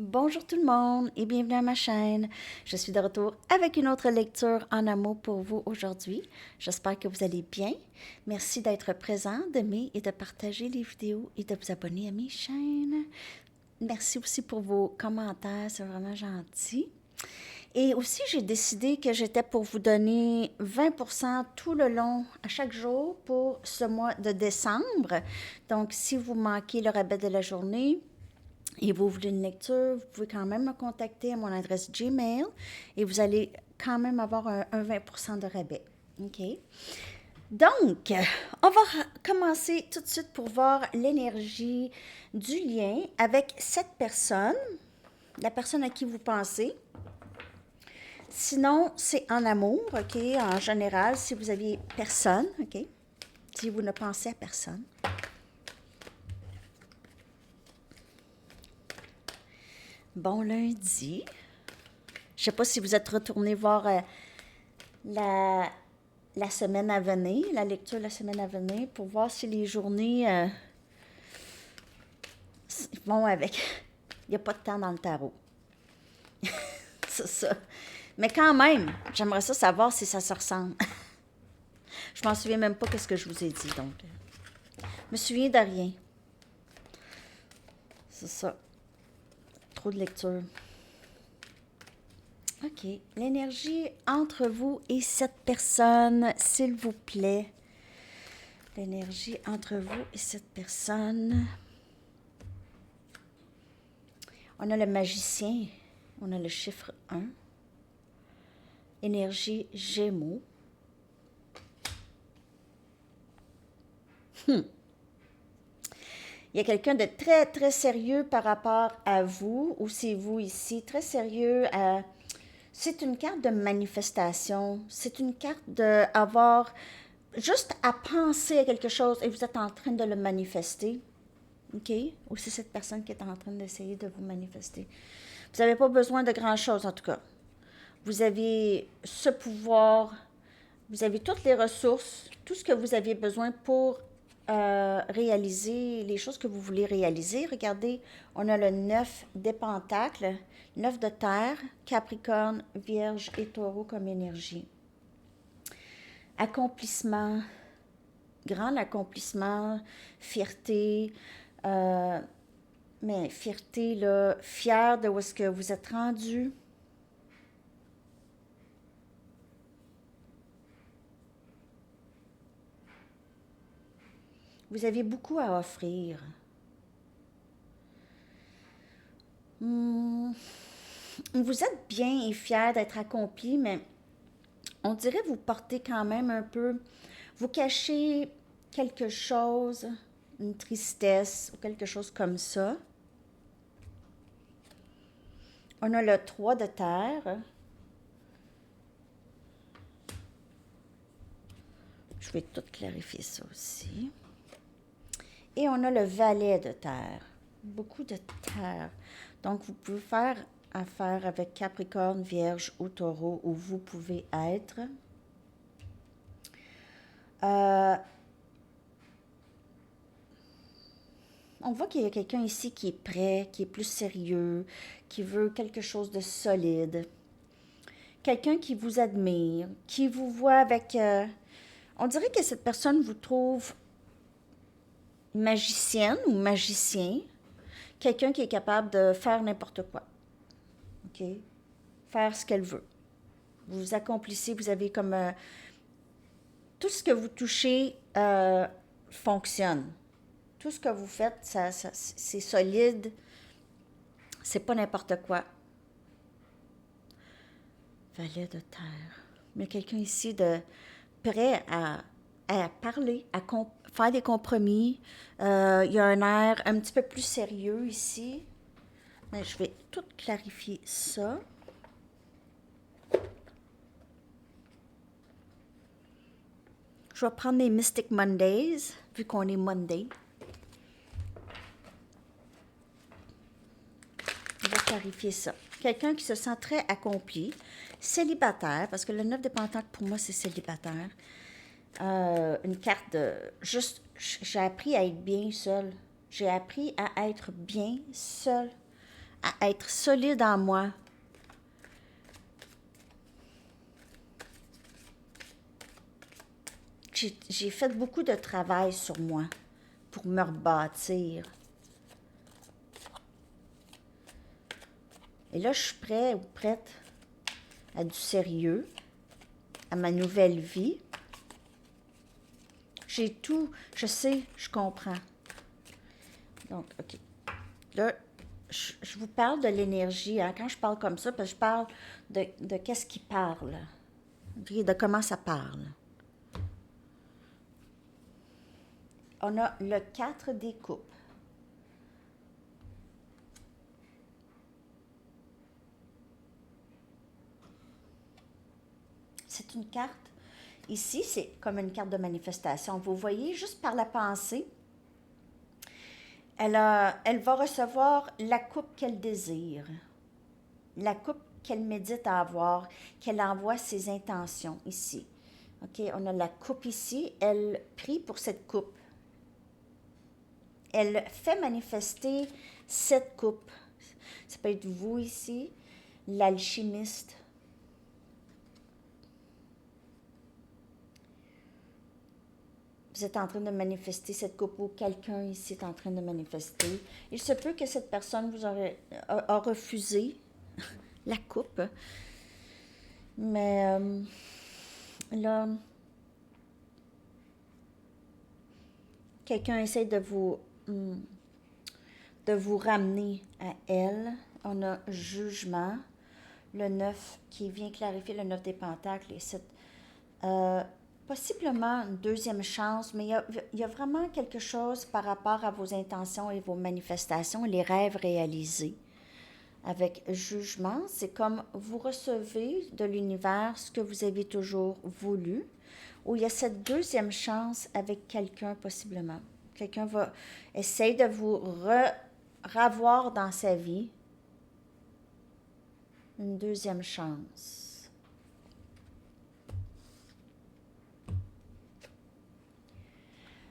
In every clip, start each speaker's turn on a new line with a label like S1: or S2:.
S1: Bonjour tout le monde et bienvenue à ma chaîne. Je suis de retour avec une autre lecture en amour pour vous aujourd'hui. J'espère que vous allez bien. Merci d'être présent, d'aimer et de partager les vidéos et de vous abonner à mes chaînes. Merci aussi pour vos commentaires, c'est vraiment gentil. Et aussi, j'ai décidé que j'étais pour vous donner 20% tout le long, à chaque jour, pour ce mois de décembre. Donc, si vous manquez le rabais de la journée, et vous voulez une lecture, vous pouvez quand même me contacter à mon adresse Gmail et vous allez quand même avoir un 20% de rabais. OK? Donc, on va commencer tout de suite pour voir l'énergie du lien avec cette personne, la personne à qui vous pensez. Sinon, c'est en amour, OK? En général, si vous aviez personne, OK? Si vous ne pensez à personne. Bon lundi. Je ne sais pas si vous êtes retourné voir la semaine à venir, la lecture de la semaine à venir, pour voir si les journées vont avec. Il n'y a pas de temps dans le tarot. C'est ça. Mais quand même, j'aimerais ça savoir si ça se ressemble. Je m'en souviens même pas ce que je vous ai dit, donc. Je me souviens de rien. C'est ça. Trop de lecture. OK. L'énergie entre vous et cette personne, s'il vous plaît. L'énergie entre vous et cette personne. On a le magicien. On a le chiffre 1. Énergie Gémeaux. Il y a quelqu'un de très, très sérieux par rapport à vous, ou c'est vous ici, très sérieux. C'est une carte de manifestation. C'est une carte d'avoir juste à penser à quelque chose et vous êtes en train de le manifester. OK? Ou c'est cette personne qui est en train d'essayer de vous manifester. Vous n'avez pas besoin de grand-chose, en tout cas. Vous avez ce pouvoir, vous avez toutes les ressources, tout ce que vous aviez besoin pour réaliser les choses que vous voulez réaliser. Regardez, on a le 9 des pentacles, 9 de terre, Capricorne, Vierge et Taureau comme énergie. Accomplissement, grand accomplissement, fierté, mais fierté, là, fier de où est-ce que vous êtes rendu. Vous avez beaucoup à offrir. Vous êtes bien et fier d'être accompli, mais on dirait vous portez quand même un peu, vous cachez quelque chose, une tristesse ou quelque chose comme ça. On a le 3 de terre. Je vais tout clarifier ça aussi. Et on a le valet de terre. Beaucoup de terre. Donc, vous pouvez faire affaire avec Capricorne, Vierge ou Taureau, où vous pouvez être. On voit qu'il y a quelqu'un ici qui est prêt, qui est plus sérieux, qui veut quelque chose de solide. Quelqu'un qui vous admire, qui vous voit avec... on dirait que cette personne vous trouve magicienne ou magicien. Quelqu'un qui est capable de faire n'importe quoi. OK? Faire ce qu'elle veut. Vous accomplissez, vous avez comme... tout ce que vous touchez fonctionne. Tout ce que vous faites, c'est solide. C'est pas n'importe quoi. Valet de terre. Mais quelqu'un ici de prêt à parler, à faire des compromis. Il y a un air un petit peu plus sérieux ici. Mais je vais tout clarifier ça. Je vais prendre les Mystic Mondays, vu qu'on est Monday. Je vais clarifier ça. Quelqu'un qui se sent très accompli, célibataire, parce que le 9 de Pentacles, pour moi, c'est célibataire. Une carte de... Juste, j'ai appris à être bien seule. J'ai appris à être bien seule, à être solide en moi. J'ai fait beaucoup de travail sur moi pour me rebâtir. Et là, je suis prête ou prête à du sérieux, à ma nouvelle vie. J'ai tout, je sais, je comprends. Donc, OK. Là, je vous parle de l'énergie. Hein, quand je parle comme ça, parce que je parle de qu'est-ce qui parle. Okay, de comment ça parle. On a le 4 des coupes. C'est une carte. Ici, c'est comme une carte de manifestation. Vous voyez, juste par la pensée, elle va recevoir la coupe qu'elle désire, la coupe qu'elle médite à avoir, qu'elle envoie ses intentions ici. OK, on a la coupe ici. Elle prie pour cette coupe. Elle fait manifester cette coupe. Ça peut être vous ici, l'alchimiste. Vous êtes en train de manifester cette coupe ou quelqu'un ici est en train de manifester. Il se peut que cette personne vous a refusé la coupe. Mais là, quelqu'un essaie de vous ramener à elle. On a jugement, le 9 qui vient clarifier le 9 des pentacles et cette... possiblement une deuxième chance, mais il y a vraiment quelque chose par rapport à vos intentions et vos manifestations, les rêves réalisés. Avec jugement, c'est comme vous recevez de l'univers ce que vous avez toujours voulu, ou il y a cette deuxième chance avec quelqu'un possiblement. Quelqu'un va essayer de vous ravoir dans sa vie. Une deuxième chance.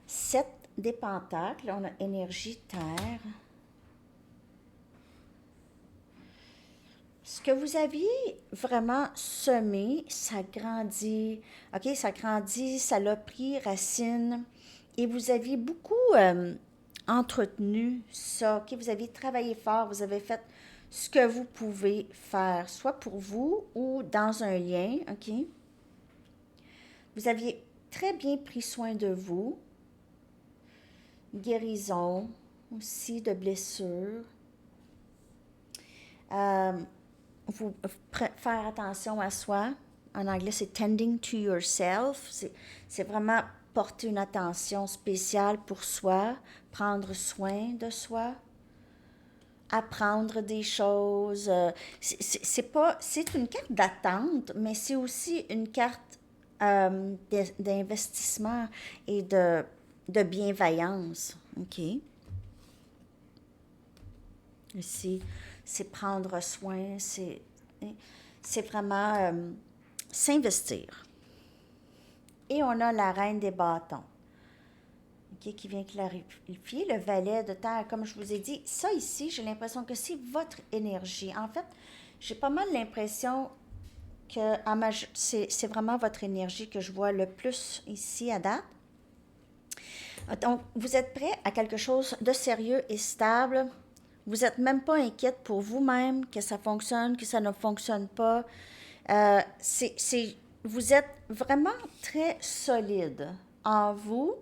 S1: 7 des pentacles, on a énergie terre. Ce que vous aviez vraiment semé, ça grandit. OK, ça grandit, ça l'a pris racine. Et vous aviez beaucoup entretenu ça. OK, vous aviez travaillé fort, vous avez fait ce que vous pouvez faire, soit pour vous ou dans un lien. OK? Vous aviez très bien pris soin de vous. Guérison aussi de blessures. Faire attention à soi. En anglais, c'est tending to yourself. C'est vraiment porter une attention spéciale pour soi, prendre soin de soi, apprendre des choses. C'est une carte d'attente, mais c'est aussi une carte d'investissement et de bienveillance. OK? Ici, c'est prendre soin, c'est vraiment s'investir. Et on a la reine des bâtons, okay, qui vient clarifier le valet de terre. Comme je vous ai dit, ça ici, j'ai l'impression que c'est votre énergie. En fait, j'ai pas mal l'impression que c'est vraiment votre énergie que je vois le plus ici à date. Donc, vous êtes prêt à quelque chose de sérieux et stable. Vous n'êtes même pas inquiète pour vous-même que ça fonctionne, que ça ne fonctionne pas. Vous êtes vraiment très solide en vous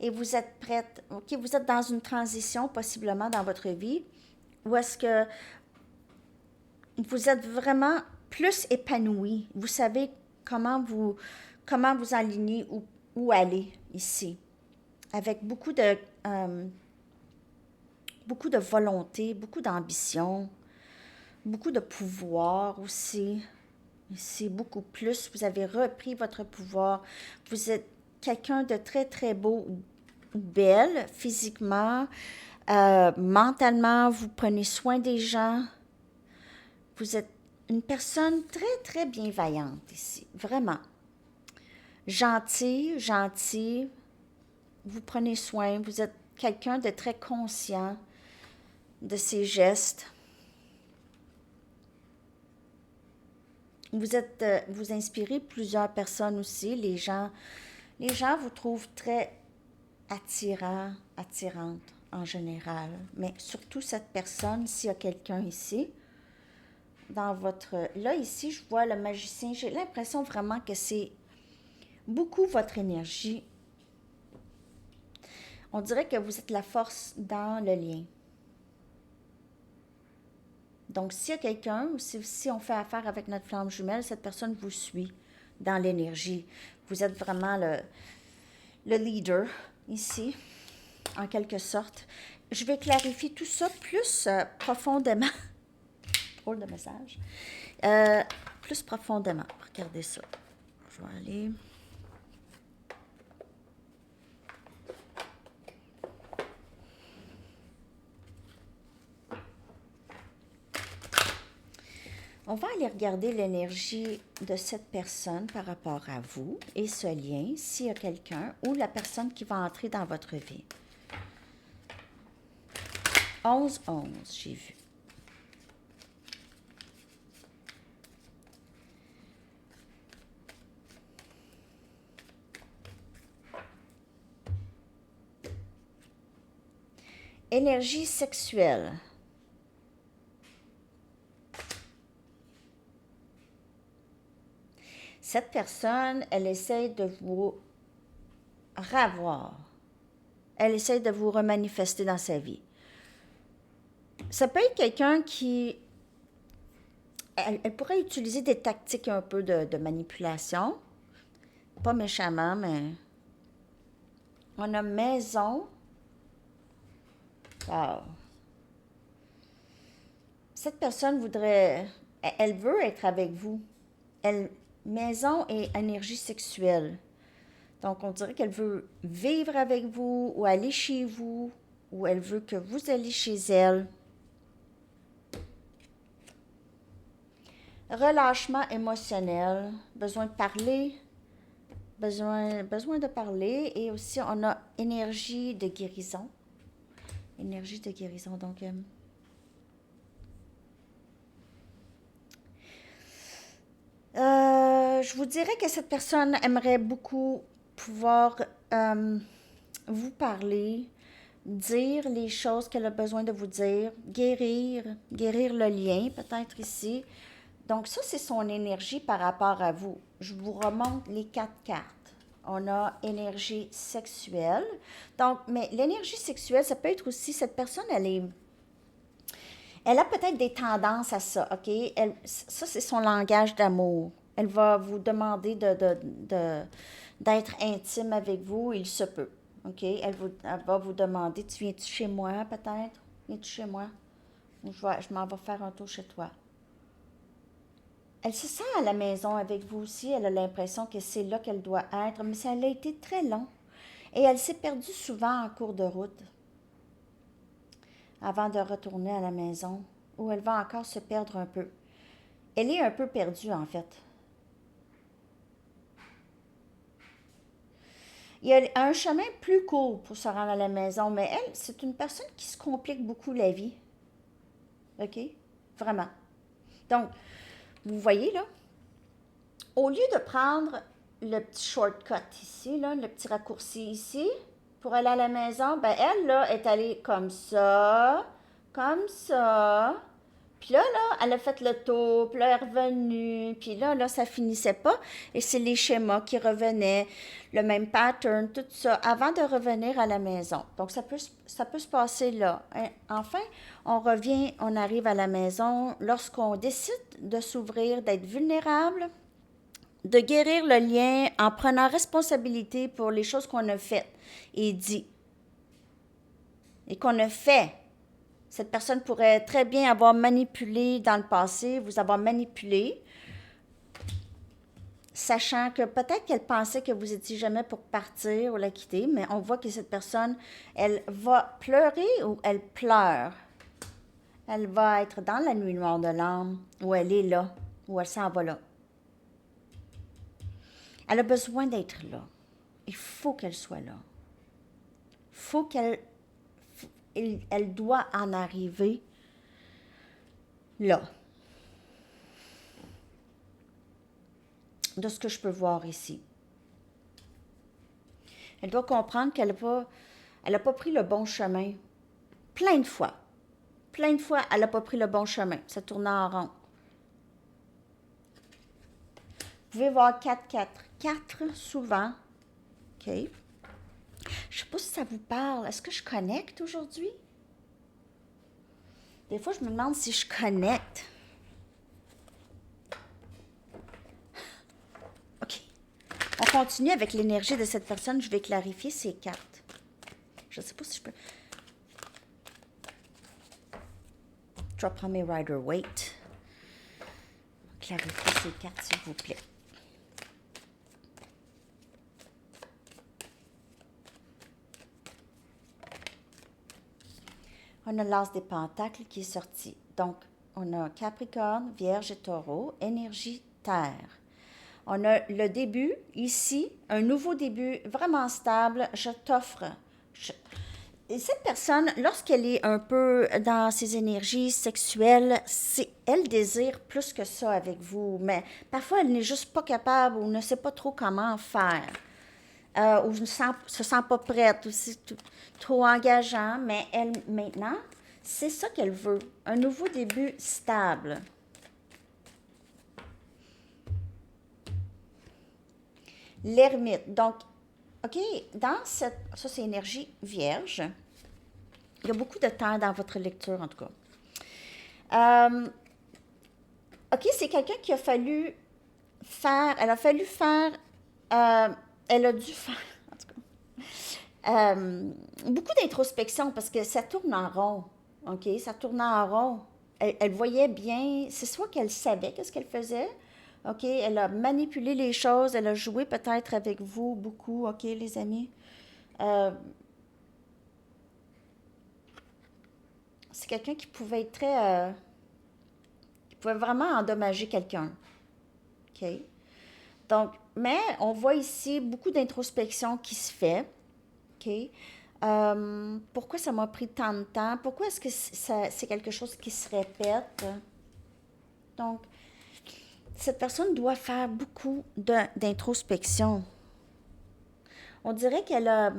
S1: et vous êtes prête. OK, vous êtes dans une transition possiblement dans votre vie où est-ce que vous êtes vraiment plus épanoui. Vous savez comment vous aligner où aller ici. Avec beaucoup de volonté, beaucoup d'ambition, beaucoup de pouvoir aussi. C'est beaucoup plus. Vous avez repris votre pouvoir. Vous êtes quelqu'un de très, très beau ou belle physiquement, mentalement. Vous prenez soin des gens. Vous êtes une personne très, très bienveillante ici. Vraiment. Gentil. Vous prenez soin. Vous êtes quelqu'un de très conscient de ses gestes. Vous inspirez plusieurs personnes aussi. Les gens vous trouvent très attirante en général. Mais surtout cette personne, s'il y a quelqu'un ici, dans votre... Là, ici, je vois le magicien. J'ai l'impression vraiment que c'est beaucoup votre énergie. On dirait que vous êtes la force dans le lien. Donc, s'il y a quelqu'un, ou si on fait affaire avec notre flamme jumelle, cette personne vous suit dans l'énergie. Vous êtes vraiment le leader ici, en quelque sorte. Je vais clarifier tout ça plus profondément. Drôle de message. Plus profondément. Regardez ça. Je vais aller... On va aller regarder l'énergie de cette personne par rapport à vous et ce lien, s'il y a quelqu'un ou la personne qui va entrer dans votre vie. 11-11, j'ai vu. Énergie sexuelle. Cette personne, elle essaie de vous ravoir. Elle essaie de vous remanifester dans sa vie. Ça peut être quelqu'un qui... Elle pourrait utiliser des tactiques un peu de manipulation. Pas méchamment, mais... On a maison. Wow. Cette personne voudrait... Elle veut être avec vous. Maison et énergie sexuelle. Donc, on dirait qu'elle veut vivre avec vous ou aller chez vous, ou elle veut que vous alliez chez elle. Relâchement émotionnel, besoin de parler, besoin de parler, et aussi on a énergie de guérison. Énergie de guérison, donc... je vous dirais que cette personne aimerait beaucoup pouvoir vous parler, dire les choses qu'elle a besoin de vous dire, guérir le lien peut-être ici. Donc ça, c'est son énergie par rapport à vous. Je vous remonte les 4 cartes. On a énergie sexuelle. Donc, mais l'énergie sexuelle, ça peut être aussi, cette personne, elle a peut-être des tendances à ça, OK? Ça, c'est son langage d'amour. Elle va vous demander d'être intime avec vous, il se peut, OK? Elle va vous demander, tu viens-tu chez moi, peut-être? Viens-tu chez moi? Ou je m'en vais faire un tour chez toi. Elle se sent à la maison avec vous aussi. Elle a l'impression que c'est là qu'elle doit être, mais ça a été très long. Et elle s'est perdue souvent en cours de route avant de retourner à la maison, où elle va encore se perdre un peu. Elle est un peu perdue, en fait. Il y a un chemin plus court pour se rendre à la maison, mais elle, c'est une personne qui se complique beaucoup la vie. OK? Vraiment. Donc, vous voyez, là, au lieu de prendre le petit shortcut ici, là, le petit raccourci ici, pour aller à la maison, ben elle, là, est allée comme ça, puis là, elle a fait le tour, puis là, elle est revenue, puis là, ça finissait pas, et c'est les schémas qui revenaient, le même pattern, tout ça, avant de revenir à la maison. Donc, ça peut se passer là. Enfin, on arrive à la maison lorsqu'on décide de s'ouvrir, d'être vulnérable, de guérir le lien en prenant responsabilité pour les choses qu'on a faites et dit et qu'on a fait. Cette personne pourrait très bien avoir manipulé dans le passé, vous avoir manipulé, sachant que peut-être qu'elle pensait que vous étiez jamais pour partir ou la quitter, mais on voit que cette personne, elle va pleurer ou elle pleure. Elle va être dans la nuit noire de l'âme, où elle est là, où elle s'en va là. Elle a besoin d'être là. Il faut qu'elle soit là. Elle doit en arriver là. de ce que je peux voir ici. Elle doit comprendre qu'elle n'a pas pris le bon chemin. Plein de fois. Plein de fois, elle n'a pas pris le bon chemin. Ça tourne en rond. Vous pouvez voir 4-4. 4 souvent. OK. Je ne sais pas si ça vous parle. Est-ce que je connecte aujourd'hui? Des fois, je me demande si je connecte. OK. On continue avec l'énergie de cette personne. Je vais clarifier ces cartes. Je ne sais pas si je peux... Je vais prendre mes Rider-Waite. Clarifier ces cartes, s'il vous plaît. On a l'As des Pentacles qui est sorti. Donc, on a Capricorne, Vierge et Taureau, énergie terre. On a le début, ici, un nouveau début, vraiment stable. Je t'offre. Et cette personne, lorsqu'elle est un peu dans ses énergies sexuelles, elle désire plus que ça avec vous. Mais parfois, elle n'est juste pas capable ou ne sait pas trop comment faire. Ou ne se sent pas prête, ou c'est trop engageant, mais elle, maintenant, c'est ça qu'elle veut, un nouveau début stable. L'ermite, donc, OK, ça c'est énergie vierge. Il y a beaucoup de temps dans votre lecture, en tout cas. OK, c'est quelqu'un qui a fallu faire, elle a dû faire, en tout cas, beaucoup d'introspection parce que ça tourne en rond, OK? Ça tourne en rond. Elle voyait bien, c'est soit qu'elle savait qu'est-ce qu'elle faisait, OK? Elle a manipulé les choses, elle a joué peut-être avec vous beaucoup, OK, les amis? C'est quelqu'un qui pouvait être très... qui pouvait vraiment endommager quelqu'un, OK? Donc, mais on voit ici beaucoup d'introspection qui se fait. OK? Pourquoi ça m'a pris tant de temps? Pourquoi est-ce que c'est quelque chose qui se répète? Donc, cette personne doit faire beaucoup d'introspection. On dirait qu'elle a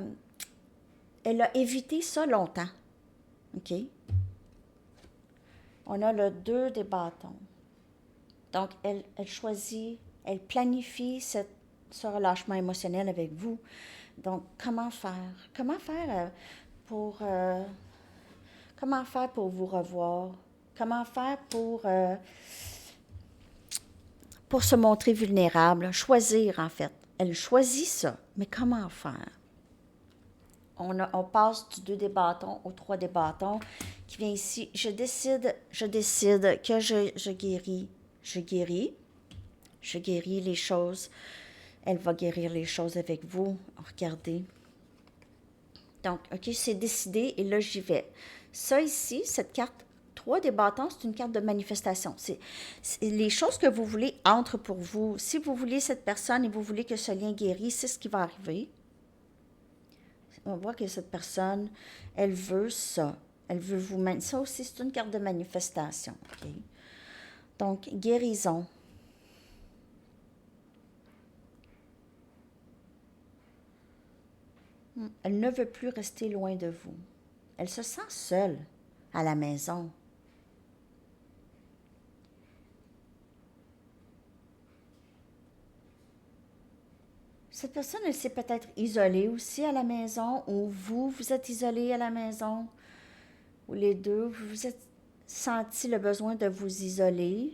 S1: évité ça longtemps. OK? On a le 2 des bâtons. Donc, elle choisit, elle planifie ce relâchement émotionnel avec vous. Donc, comment faire? Comment faire pour vous revoir? Comment faire pour se montrer vulnérable? Choisir, en fait. Elle choisit ça, mais comment faire? On passe du 2 des bâtons au 3 des bâtons qui vient ici. Je décide que je guéris. Je guéris les choses. Elle va guérir les choses avec vous. Regardez. Donc, OK, c'est décidé et là, j'y vais. Ça ici, cette carte 3 des bâtons, c'est une carte de manifestation. C'est les choses que vous voulez entrent pour vous. Si vous voulez cette personne et vous voulez que ce lien guérisse, c'est ce qui va arriver. On voit que cette personne, elle veut ça. Elle veut vous maintenir. Ça aussi, c'est une carte de manifestation. OK? Donc, guérison. Elle ne veut plus rester loin de vous. Elle se sent seule à la maison. Cette personne, elle s'est peut-être isolée aussi à la maison, ou vous êtes isolé à la maison, ou les deux, vous vous êtes senti le besoin de vous isoler.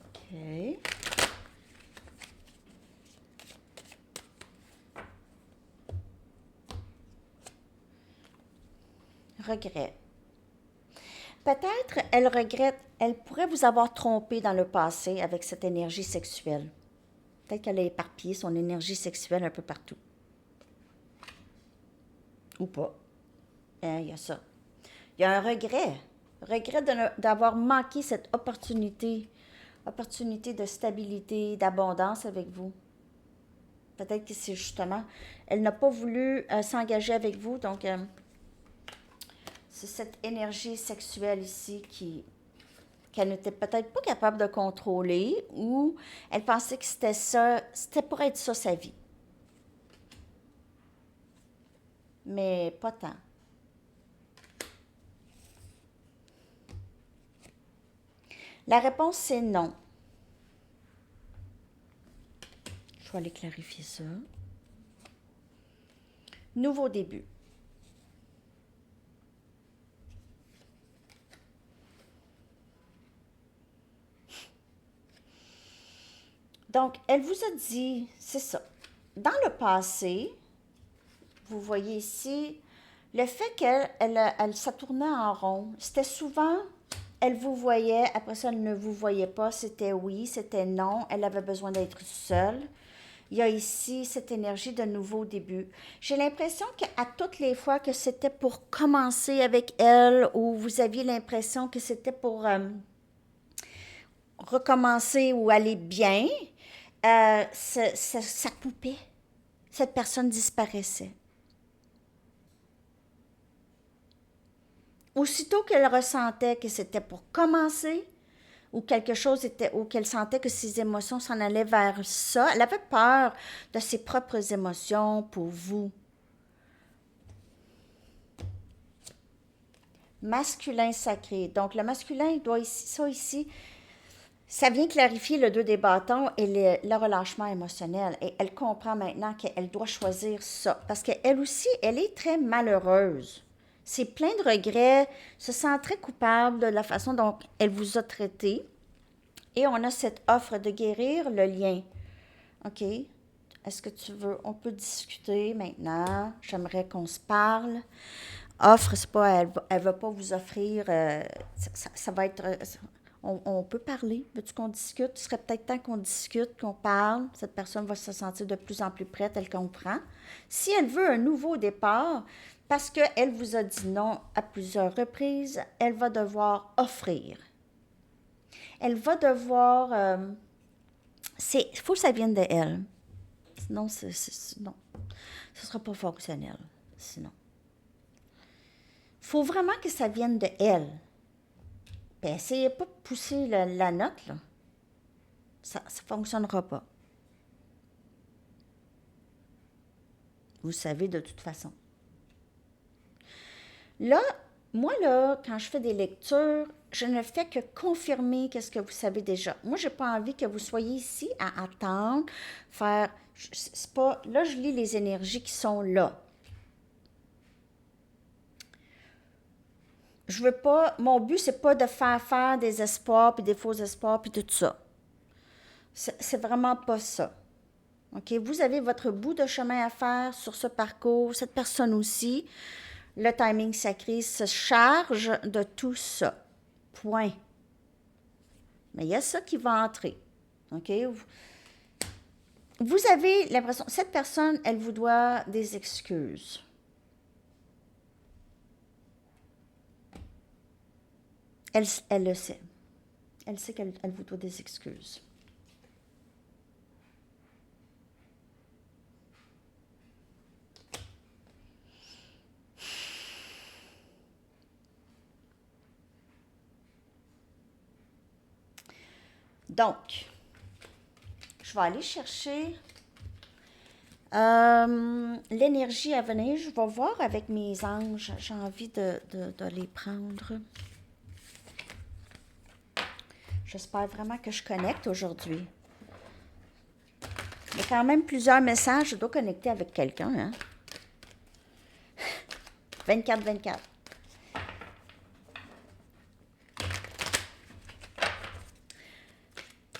S1: OK. Regret. Peut-être elle regrette, elle pourrait vous avoir trompé dans le passé avec cette énergie sexuelle. Peut-être qu'elle a éparpillé son énergie sexuelle un peu partout. Ou pas. Il y a ça. Il y a un regret. Regret d'avoir manqué cette opportunité opportunité de stabilité, d'abondance avec vous. Peut-être que c'est justement, elle n'a pas voulu s'engager avec vous, donc c'est cette énergie sexuelle ici qu'elle n'était peut-être pas capable de contrôler ou elle pensait que c'était ça, c'était pour être ça sa vie. Mais pas tant. La réponse, c'est non. Je vais aller clarifier ça. Nouveau début. Donc, elle vous a dit, c'est ça. Dans le passé, vous voyez ici, le fait qu'elle ça tournait en rond, c'était souvent, elle vous voyait, après ça, elle ne vous voyait pas, c'était oui, c'était non, elle avait besoin d'être seule. Il y a ici cette énergie de nouveau début. J'ai l'impression qu'à toutes les fois que c'était pour commencer avec elle ou vous aviez l'impression que c'était pour recommencer ou aller bien, ça coupait. Cette personne disparaissait. Aussitôt qu'elle ressentait que c'était pour commencer, ou quelque chose était, ou qu'elle sentait que ses émotions s'en allaient vers ça, elle avait peur de ses propres émotions pour vous. Masculin sacré. Donc, le masculin doit ici, ça ici, ça vient clarifier le 2 des bâtons et le relâchement émotionnel. Et elle comprend maintenant qu'elle doit choisir ça. Parce qu'elle aussi, elle est très malheureuse. C'est plein de regrets, se sent très coupable de la façon dont elle vous a traité. Et on a cette offre de guérir le lien. OK? Est-ce que tu veux? On peut discuter maintenant. J'aimerais qu'on se parle. Offre, c'est pas, elle va pas vous offrir, ça va être, on peut parler, veux-tu qu'on discute? Ce serait peut-être temps qu'on discute, qu'on parle, cette personne va se sentir de plus en plus prête, elle comprend. Si elle veut un nouveau départ, parce qu'elle vous a dit non à plusieurs reprises, elle va devoir offrir. Elle va devoir, il faut que ça vienne de elle. Sinon, non, ce ne sera pas fonctionnel, sinon. Il faut vraiment que ça vienne de elle. Puis essayez pas de pousser la note, là. Ça ne fonctionnera pas. Vous savez de toute façon. Là, moi, là, quand je fais des lectures, je ne fais que confirmer ce que vous savez déjà. Moi, je n'ai pas envie que vous soyez ici à attendre, faire... C'est pas, là, je lis les énergies qui sont là. Je veux pas, mon but, c'est pas de faire des espoirs, puis des faux espoirs, puis tout ça. C'est vraiment pas ça. OK? Vous avez votre bout de chemin à faire sur ce parcours, cette personne aussi. Le timing sacré se charge de tout ça. Point. Mais il y a ça qui va entrer. OK? Vous avez l'impression, cette personne, elle vous doit des excuses. Elle le sait. Elle sait qu'elle vous doit des excuses. Donc, je vais aller chercher l'énergie à venir. Je vais voir avec mes anges. J'ai envie de les prendre. J'espère vraiment que je connecte aujourd'hui. Il y a quand même plusieurs messages. Je dois connecter avec quelqu'un. Hein? 24-24.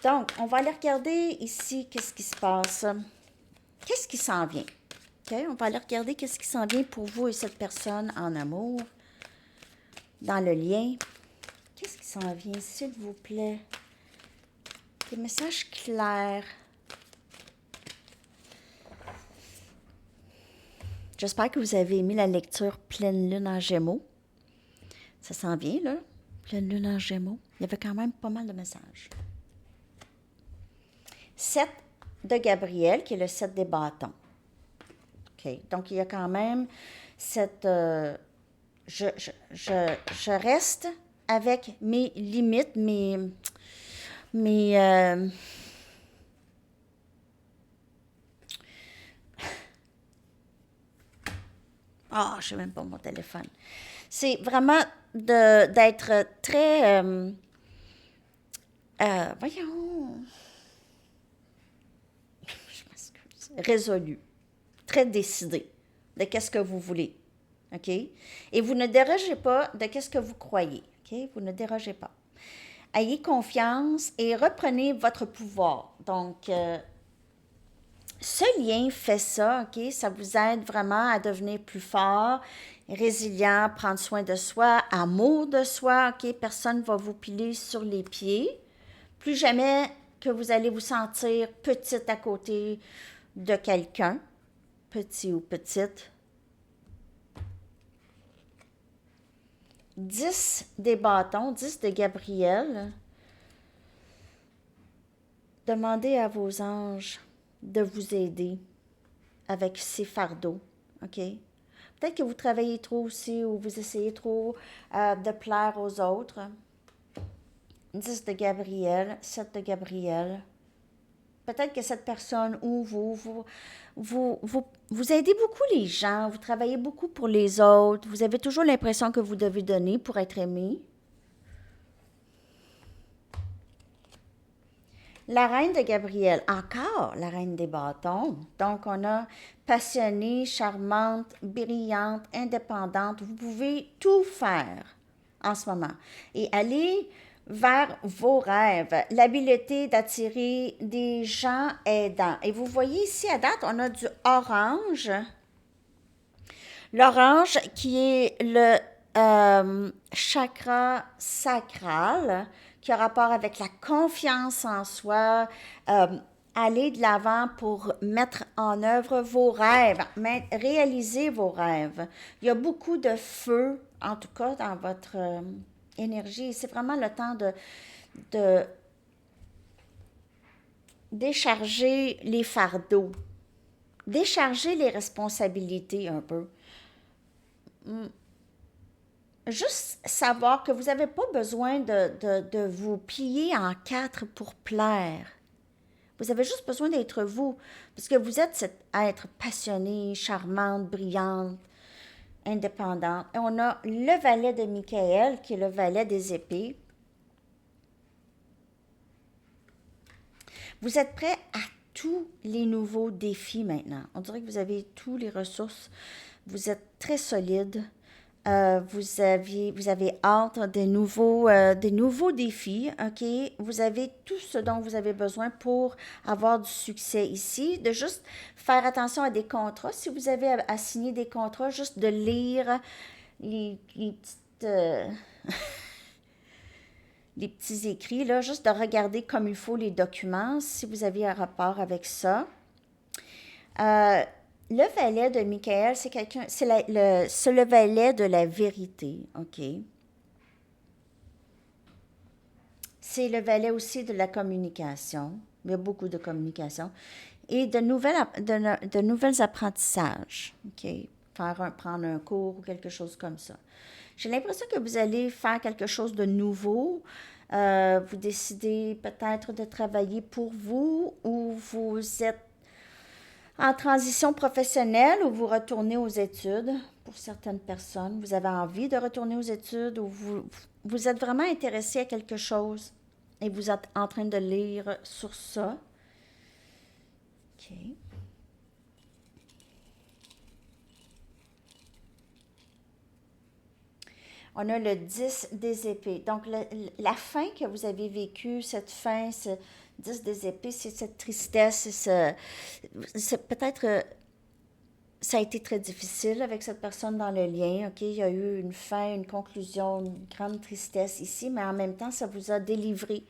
S1: Donc, on va aller regarder ici qu'est-ce qui se passe. Qu'est-ce qui s'en vient? Okay? On va aller regarder qu'est-ce qui s'en vient pour vous et cette personne en amour, dans le lien. Qu'est-ce qui s'en vient, s'il vous plaît? Des messages clairs. J'espère que vous avez aimé la lecture Pleine Lune en Gémeaux. Ça s'en vient, là? Pleine Lune en Gémeaux. Il y avait quand même pas mal de messages. 7 de Gabriel, qui est le 7 des bâtons. OK. Donc, il y a quand même cette... je reste avec mes limites, mes je sais même pas mon téléphone. C'est vraiment d'être très... voyons... Je m'excuse. Résolu. Très décidé de qu'est-ce que vous voulez. OK? Et vous ne dérogez pas de qu'est-ce que vous croyez. OK? Vous ne dérogez pas. Ayez confiance et reprenez votre pouvoir. Donc, ce lien fait ça, OK? Ça vous aide vraiment à devenir plus fort, résilient, prendre soin de soi, amour de soi, OK? Personne ne va vous piler sur les pieds. Plus jamais que vous allez vous sentir petite à côté de quelqu'un, petit ou petite. 10 des bâtons, 10 de Gabriel. Demandez à vos anges de vous aider avec ces fardeaux, OK? Peut-être que vous travaillez trop aussi ou vous essayez trop de plaire aux autres. 10 de Gabriel, 7 de Gabriel. Peut-être que cette personne ou vous aidez beaucoup les gens, vous travaillez beaucoup pour les autres, vous avez toujours l'impression que vous devez donner pour être aimé. La reine de Gabriel, encore la reine des bâtons. Donc, on a passionnée, charmante, brillante, indépendante. Vous pouvez tout faire en ce moment. Et aller vers vos rêves, l'habileté d'attirer des gens aidants. Et vous voyez ici à date, on a du orange. L'orange qui est le chakra sacral, qui a rapport avec la confiance en soi, aller de l'avant pour mettre en œuvre vos rêves, réaliser vos rêves. Il y a beaucoup de feu, en tout cas, dans votre énergie. C'est vraiment le temps de décharger les fardeaux, décharger les responsabilités un peu. Juste savoir que vous n'avez pas besoin de vous plier en quatre pour plaire. Vous avez juste besoin d'être vous, parce que vous êtes cet être passionné, charmante, brillante, indépendante. Et on a le valet de Michael, qui est le valet des épées. Vous êtes prêt à tous les nouveaux défis maintenant. On dirait que vous avez toutes les ressources. Vous êtes très solide. Vous avez hâte des nouveaux défis, OK? Vous avez tout ce dont vous avez besoin pour avoir du succès ici. De juste faire attention à des contrats. Si vous avez à signer des contrats, juste de lire les petites... les petits écrits, là, juste de regarder comme il faut les documents, si vous avez un rapport avec ça. Le valet de Michael, c'est quelqu'un, c'est le valet de la vérité, OK? C'est le valet aussi de la communication. Il y a beaucoup de communication. Et de nouvelles apprentissages, OK? Prendre un cours ou quelque chose comme ça. J'ai l'impression que vous allez faire quelque chose de nouveau. Vous décidez peut-être de travailler pour vous ou vous êtes en transition professionnelle ou vous retournez aux études. Pour certaines personnes, vous avez envie de retourner aux études ou vous êtes vraiment intéressé à quelque chose et vous êtes en train de lire sur ça. OK. On a le 10 des épées. Donc, la fin que vous avez vécue, cette fin, ce 10 des épées, c'est cette tristesse, c'est peut-être, ça a été très difficile avec cette personne dans le lien, OK? Il y a eu une fin, une conclusion, une grande tristesse ici, mais en même temps, ça vous a délivré.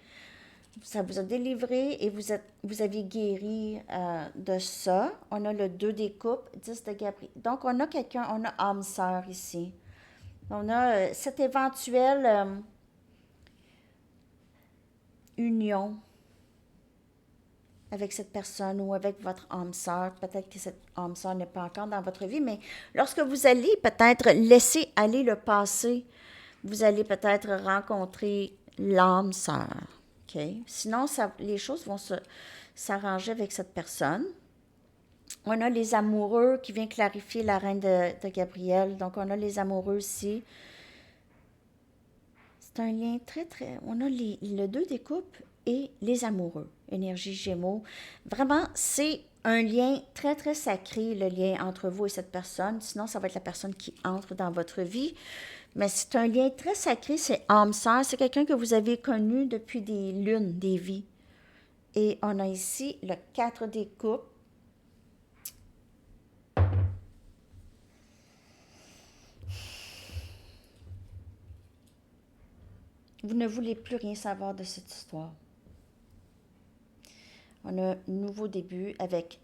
S1: Ça vous a délivré et vous aviez guéri de ça. On a le 2 des coupes, 10 de Gabriel. Donc, on a quelqu'un, on a âme sœur ici. On a cette éventuelle union avec cette personne ou avec votre âme sœur. Peut-être que cette âme sœur n'est pas encore dans votre vie, mais lorsque vous allez peut-être laisser aller le passé, vous allez peut-être rencontrer l'âme sœur. OK? Sinon, les choses vont s'arranger avec cette personne. On a les amoureux qui vient clarifier la reine de Gabriel. Donc, on a les amoureux ici. C'est un lien très, très... On a le 2 des coupes et les amoureux, énergie Gémeaux. Vraiment, c'est un lien très, très sacré, le lien entre vous et cette personne. Sinon, ça va être la personne qui entre dans votre vie. Mais c'est un lien très sacré, c'est âme sœur. C'est quelqu'un que vous avez connu depuis des lunes, des vies. Et on a ici le 4 des coupes. Vous ne voulez plus rien savoir de cette histoire. On a un nouveau début avec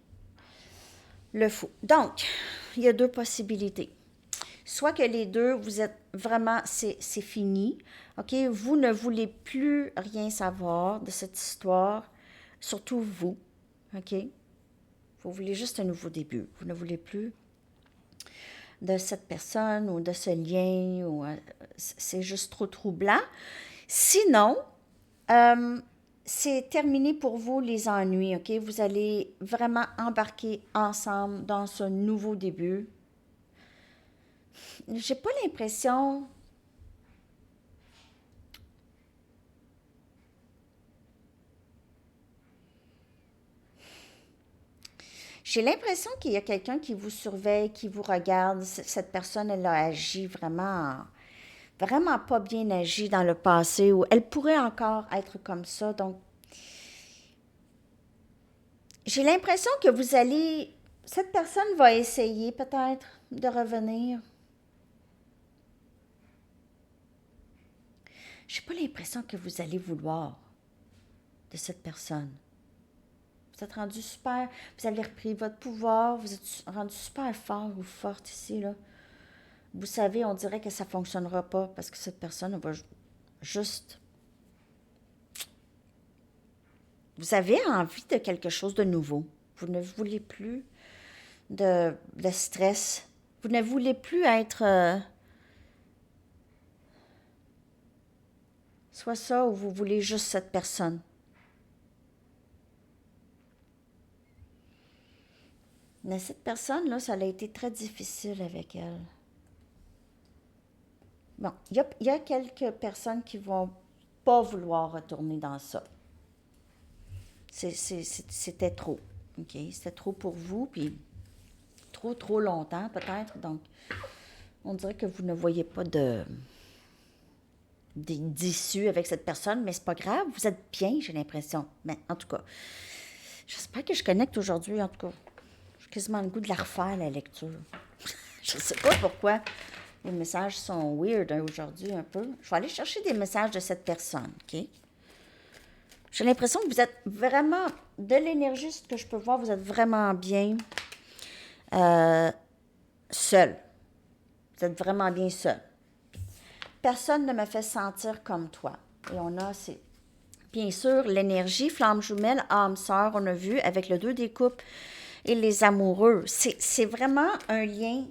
S1: le fou. Donc, il y a 2 possibilités. Soit que les deux, vous êtes vraiment, c'est fini, OK? Vous ne voulez plus rien savoir de cette histoire, surtout vous, OK? Vous voulez juste un nouveau début. Vous ne voulez plus de cette personne ou de ce lien, ou c'est juste trop troublant. Sinon, c'est terminé pour vous les ennuis, OK? Vous allez vraiment embarquer ensemble dans ce nouveau début. J'ai pas l'impression... J'ai l'impression qu'il y a quelqu'un qui vous surveille, qui vous regarde. Cette personne, elle a agi vraiment, vraiment pas bien agi dans le passé, ou elle pourrait encore être comme ça. Donc, j'ai l'impression que vous allez... Cette personne va essayer peut-être de revenir. J'ai pas l'impression que vous allez vouloir de cette personne. Vous êtes rendu super, vous avez repris votre pouvoir, vous êtes rendu super fort ou forte ici, là. Vous savez, on dirait que ça ne fonctionnera pas parce que cette personne va juste... Vous avez envie de quelque chose de nouveau. Vous ne voulez plus de stress. Vous ne voulez plus être... soit ça ou vous voulez juste cette personne. Mais cette personne-là, ça a été très difficile avec elle. Bon, il y a quelques personnes qui vont pas vouloir retourner dans ça. C'était trop, OK? C'était trop pour vous, puis trop longtemps peut-être. Donc, on dirait que vous ne voyez pas d'issue avec cette personne, mais c'est pas grave, vous êtes bien, j'ai l'impression. Mais en tout cas, j'espère que je connecte aujourd'hui, en tout cas. J'ai quasiment le goût de la refaire, la lecture. Je sais pas pourquoi. Les messages sont weird aujourd'hui un peu. Je vais aller chercher des messages de cette personne, OK? J'ai l'impression que vous êtes vraiment, de l'énergie, ce que je peux voir, vous êtes vraiment bien seul. Vous êtes vraiment bien seul. Personne ne me fait sentir comme toi. Et on a, c'est bien sûr l'énergie, flamme jumelle, âme sœur, on a vu, avec le 2 des coupes et les amoureux. C'est vraiment un lien.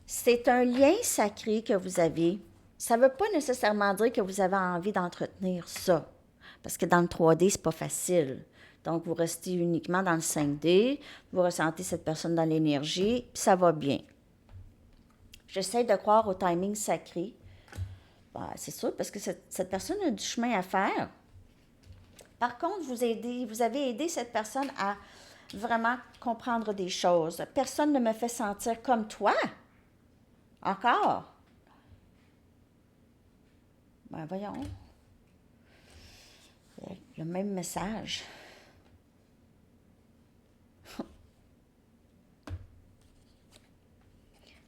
S1: C'est un lien sacré que vous avez. Ça ne veut pas nécessairement dire que vous avez envie d'entretenir ça. Parce que dans le 3D, c'est pas facile. Donc, vous restez uniquement dans le 5D, vous ressentez cette personne dans l'énergie, puis ça va bien. J'essaie de croire au timing sacré. Ben, c'est sûr, parce que cette personne a du chemin à faire. Par contre, vous avez aidé cette personne à vraiment comprendre des choses. Personne ne me fait sentir comme toi. Encore? Ben voyons. Le même message.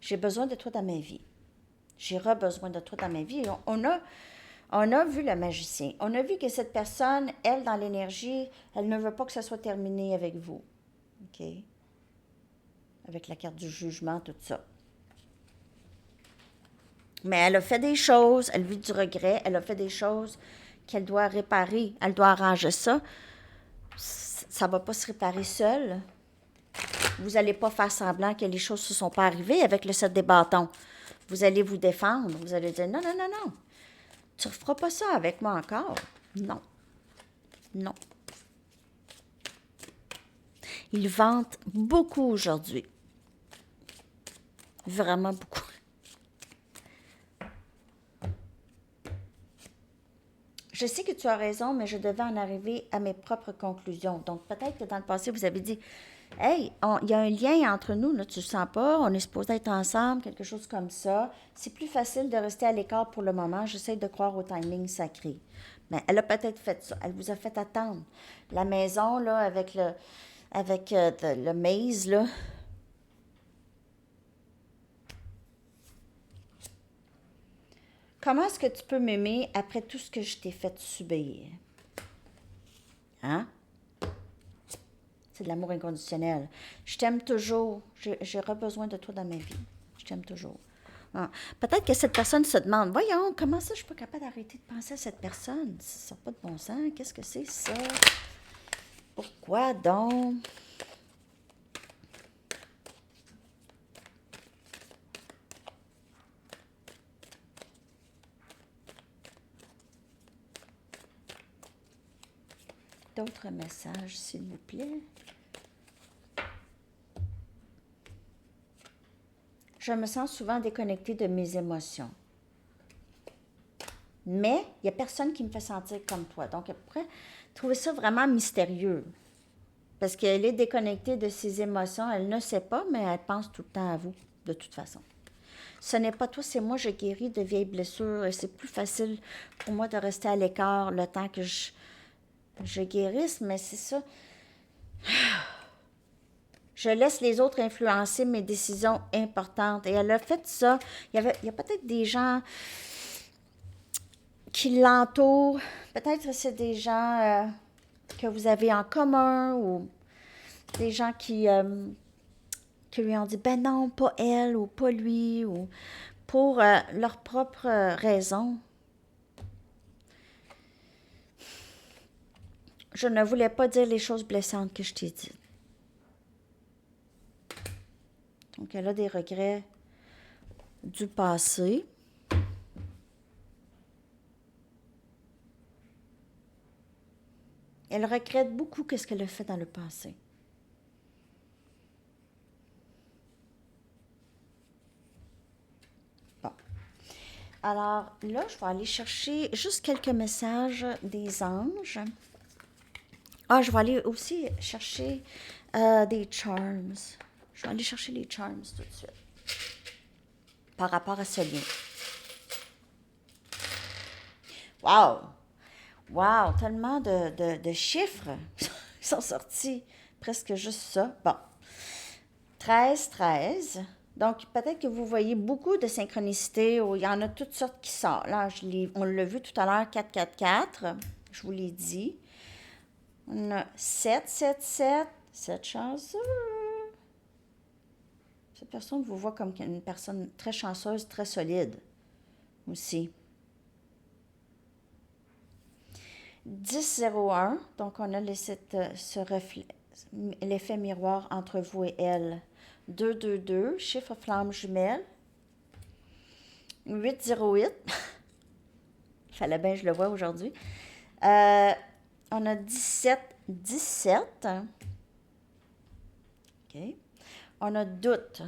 S1: J'ai besoin de toi dans ma vie. J'ai besoin de toi dans ma vie. On a vu le magicien. On a vu que cette personne, elle, dans l'énergie, elle ne veut pas que ça soit terminé avec vous. OK? Avec la carte du jugement, tout ça. Mais elle a fait des choses, elle vit du regret, elle a fait des choses qu'elle doit réparer, elle doit arranger ça. Ça ne va pas se réparer seul. Vous n'allez pas faire semblant que les choses ne se sont pas arrivées avec le 7 des bâtons. Vous allez vous défendre. Vous allez dire non, non, non, non. Tu ne referas pas ça avec moi encore. Non. Non. Ils vantent beaucoup aujourd'hui. Vraiment beaucoup. Je sais que tu as raison, mais je devais en arriver à mes propres conclusions. Donc, peut-être que dans le passé, vous avez dit, hey, il y a un lien entre nous, là, tu ne le sens pas, on est supposé être ensemble, quelque chose comme ça. C'est plus facile de rester à l'écart pour le moment. J'essaie de croire au timing sacré. Mais elle a peut-être fait ça. Elle vous a fait attendre. La maison, là, avec le maze, là. Comment est-ce que tu peux m'aimer après tout ce que je t'ai fait subir? Hein? C'est de l'amour inconditionnel. Je t'aime toujours. J'aurai besoin de toi dans ma vie. Je t'aime toujours. Ah. Peut-être que cette personne se demande, voyons, comment ça je suis pas capable d'arrêter de penser à cette personne? Ça n'a pas de bon sens. Qu'est-ce que c'est ça? Pourquoi donc? D'autres messages, s'il vous plaît. Je me sens souvent déconnectée de mes émotions. Mais il n'y a personne qui me fait sentir comme toi. Donc, après, trouver ça vraiment mystérieux. Parce qu'elle est déconnectée de ses émotions. Elle ne sait pas, mais elle pense tout le temps à vous, de toute façon. Ce n'est pas toi, c'est moi, je guéris de vieilles blessures. Et c'est plus facile pour moi de rester à l'écart le temps que je guérisse, mais c'est ça. Je laisse les autres influencer mes décisions importantes. Et elle a fait ça. Il y a peut-être des gens qui l'entourent. Peut-être que c'est des gens que vous avez en commun ou des gens qui lui ont dit, ben non, pas elle ou pas lui, ou pour leurs propres raisons. Je ne voulais pas dire les choses blessantes que je t'ai dites. Donc, elle a des regrets du passé. Elle regrette beaucoup ce qu'elle a fait dans le passé. Bon. Alors là, je vais aller chercher juste quelques messages des anges. Ah, je vais aller aussi chercher des charms. Je vais aller chercher les charms tout de suite. Par rapport à ce lien. Wow! Wow! Tellement de chiffres qui sont sortis. Presque juste ça. Bon. 13. Donc, peut-être que vous voyez beaucoup de synchronicités. Il y en a toutes sortes qui sortent. Là, on l'a vu tout à l'heure, 4. Je vous l'ai dit. On a 7. 7 chanceux. Cette personne vous voit comme une personne très chanceuse, très solide aussi. 10-01, donc on a ce reflet, l'effet miroir entre vous et elle. 2-2-2, chiffre flamme jumelle. 8-08, fallait bien que je le vois aujourd'hui. On a 17-17. OK. On a doute.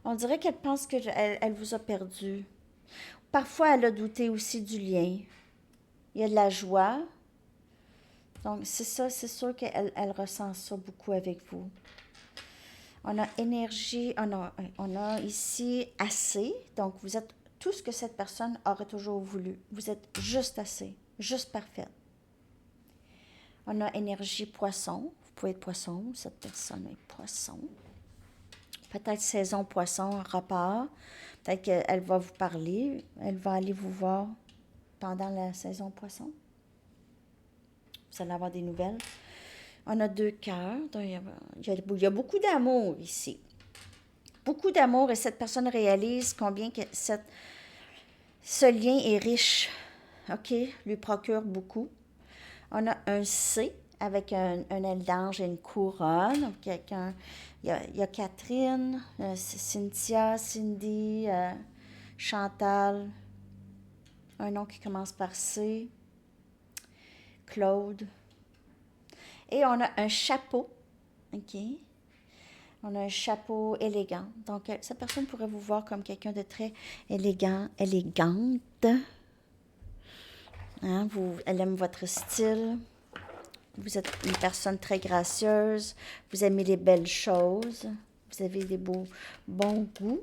S1: On dirait qu'elle pense qu'elle vous a perdu. Parfois, elle a douté aussi du lien. Il y a de la joie. Donc, c'est ça, c'est sûr qu'elle ressent ça beaucoup avec vous. On a énergie, on a ici assez. Donc, vous êtes tout ce que cette personne aurait toujours voulu. Vous êtes juste assez, juste parfaite. On a énergie poisson. Vous pouvez être poisson, cette personne est poisson. Peut-être saison poisson, rapport. Peut-être qu'elle va vous parler. Elle va aller vous voir pendant la saison poisson. Vous allez avoir des nouvelles. On a 2 cœurs. Il y a beaucoup d'amour ici. Beaucoup d'amour et cette personne réalise combien que ce lien est riche. OK, lui procure beaucoup. On a un C avec un aile d'ange et une couronne. Donc, il y a Catherine, Cynthia, Cindy, Chantal, un nom qui commence par C, Claude. Et on a un chapeau, OK? On a un chapeau élégant. Donc, cette personne pourrait vous voir comme quelqu'un de très élégant, élégante. Hein? Elle aime votre style. Vous êtes une personne très gracieuse. Vous aimez les belles choses. Vous avez des bons goûts.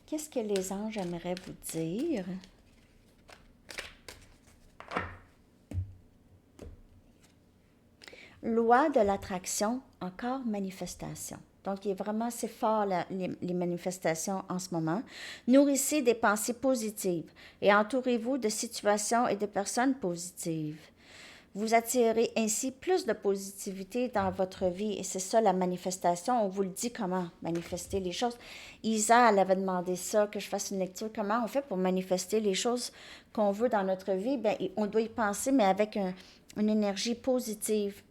S1: Qu'est-ce que les anges aimeraient vous dire? Loi de l'attraction, encore manifestation. Donc, c'est fort les manifestations en ce moment. Nourrissez des pensées positives et entourez-vous de situations et de personnes positives. Vous attirez ainsi plus de positivité dans votre vie et c'est ça la manifestation. On vous le dit comment manifester les choses. Isa, elle avait demandé ça, que je fasse une lecture. Comment on fait pour manifester les choses qu'on veut dans notre vie? Bien, on doit y penser, mais avec une énergie positive.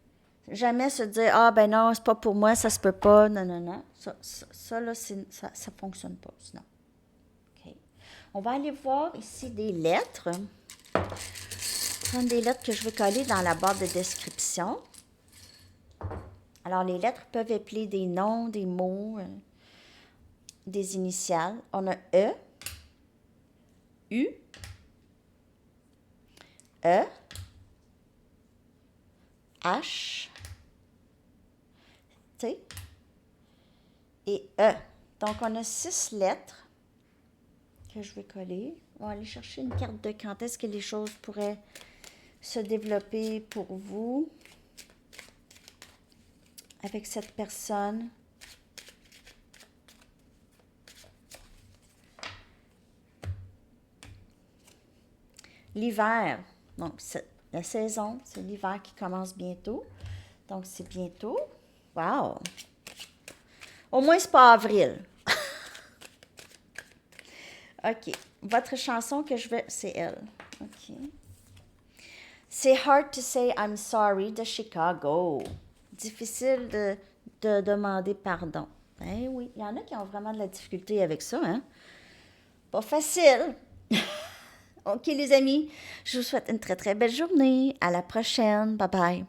S1: Jamais se dire, ah ben non, c'est pas pour moi, ça se peut pas. Non, non, non. Ça là, ça fonctionne pas, sinon. OK. On va aller voir ici des lettres. Prendre des lettres que je vais coller dans la barre de description. Alors, les lettres peuvent appeler des noms, des mots, des initiales. On a E, U, E, H, T et E. Donc, on a 6 lettres que je vais coller. On va aller chercher une carte de quand est-ce que les choses pourraient se développer pour vous avec cette personne. L'hiver, donc la saison, c'est l'hiver qui commence bientôt. Donc, c'est bientôt. Wow! Au moins, c'est pas avril. OK. Votre chanson que je vais, c'est elle. OK. C'est Hard to Say I'm Sorry de Chicago. Difficile de demander pardon. Ben oui, il y en a qui ont vraiment de la difficulté avec ça, hein? Pas facile. OK, les amis, je vous souhaite une très, très belle journée. À la prochaine. Bye bye.